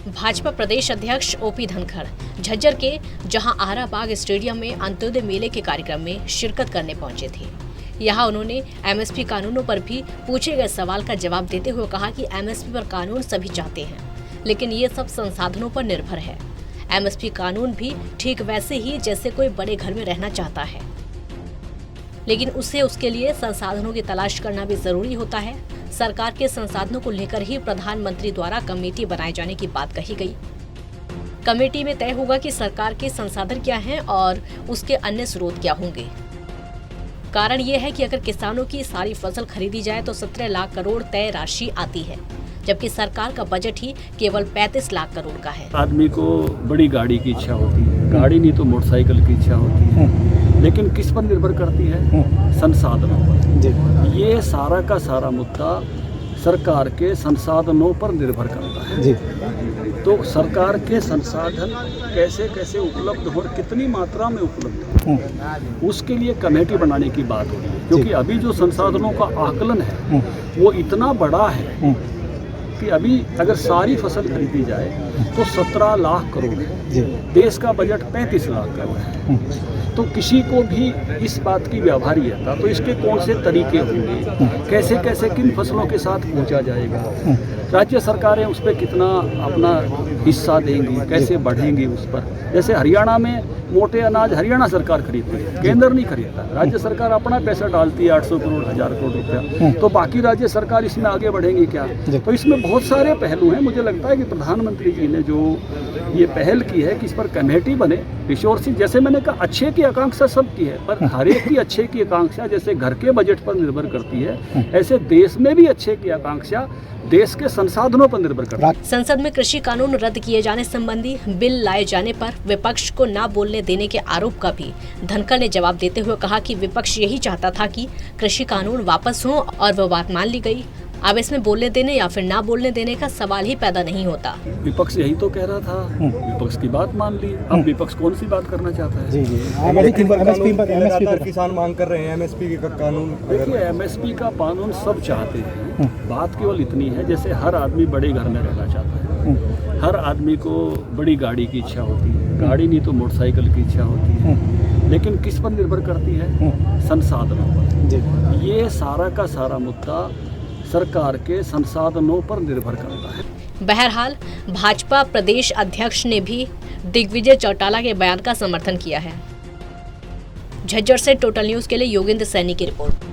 भाजपा प्रदेश अध्यक्ष ओपी धनखड़ झज्जर के जहां आरा बाग स्टेडियम में अंत्योदय मेले के कार्यक्रम में शिरकत करने पहुंचे थे। यहां उन्होंने एमएसपी कानूनों पर भी पूछे गए सवाल का जवाब देते हुए कहा कि एमएसपी पर कानून सभी चाहते हैं, लेकिन ये सब संसाधनों पर निर्भर है। एमएसपी कानून भी ठीक वैसे ही जैसे कोई बड़े घर में रहना चाहता है, लेकिन उसे उसके लिए संसाधनों की तलाश करना भी जरूरी होता है। सरकार के संसाधनों को लेकर ही प्रधानमंत्री द्वारा कमेटी बनाए जाने की बात कही गई। कमेटी में तय होगा कि सरकार के संसाधन क्या हैं और उसके अन्य स्रोत क्या होंगे। कारण ये है कि अगर किसानों की सारी फसल खरीदी जाए तो 17 लाख करोड़ तय राशि आती है, जबकि सरकार का बजट ही केवल 35 लाख करोड़ का है। आदमी को बड़ी गाड़ी की इच्छा होती है, गाड़ी नहीं तो मोटरसाइकिल की इच्छा होती है, लेकिन किस पर निर्भर करती है? संसाधनों पर। ये सारा का सारा मुद्दा सरकार के संसाधनों पर निर्भर करता है। तो सरकार के संसाधन कैसे कैसे उपलब्ध हो और कितनी मात्रा में उपलब्ध हो, उसके लिए कमेटी बनाने की बात हो रही है। क्योंकि अभी जो संसाधनों का आकलन है वो इतना बड़ा है कि अभी अगर सारी फसल खरीदी जाए तो 17 लाख करोड़ है। देश का बजट 35 लाख करोड़ है। तो किसी को भी इस बात की व्यावहार्यता, तो इसके कौन से तरीके होंगे, कैसे कैसे किन फसलों के साथ पहुंचा जाएगा, राज्य सरकारें उस पर कितना अपना हिस्सा देंगी, कैसे बढ़ेंगी उस पर। जैसे हरियाणा में मोटे अनाज हरियाणा सरकार खरीदती है, केंद्र नहीं खरीदता। राज्य सरकार अपना पैसा डालती है 800 करोड़ 1000 करोड़ रुपया, तो बाकी राज्य सरकार इसमें आगे बढ़ेंगी क्या? तो इसमें बहुत सारे पहलू हैं। मुझे लगता है कि प्रधानमंत्री जी ने जो ये पहल की है कि इस पर कमेटी बने, रिसोर्सेज, जैसे मैंने कहा अच्छे की आकांक्षा सबकी है, पर हर एक की अच्छे की आकांक्षा जैसे घर के बजट पर निर्भर करती है, ऐसे देश में भी अच्छे की आकांक्षा देश के संसाधनों पर निर्भर करता है। संसद में कृषि कानून रद्द किए जाने संबंधी बिल लाए जाने पर विपक्ष को न बोलने देने के आरोप का भी धनखड़ ने जवाब देते हुए कहा कि विपक्ष यही चाहता था कि कृषि कानून वापस हो और वो बात मान ली गई। अब इसमें बोलने देने या फिर ना बोलने देने का सवाल ही पैदा नहीं होता। विपक्ष यही तो कह रहा था, विपक्ष की बात मान ली। अब विपक्ष कौन सी बात करना चाहता है? लगातार किसान मांग कर रहे हैं एमएसपी का कानून। देखिए, एमएसपी का कानून सब चाहते हैं। बात केवल इतनी है, जैसे हर आदमी बड़े घर में रहना चाहता है, हर आदमी को बड़ी गाड़ी की इच्छा होती है, गाड़ी नहीं तो मोटरसाइकिल की इच्छा होती है, लेकिन किस पर निर्भर करती है? संसाधनों पर। ये सारा का सारा मुद्दा सरकार के संसाधनों पर निर्भर करता है। बहरहाल भाजपा प्रदेश अध्यक्ष ने भी दिग्विजय चौटाला के बयान का समर्थन किया है। झज्जर से टोटल न्यूज के लिए योगेंद्र सैनी की रिपोर्ट।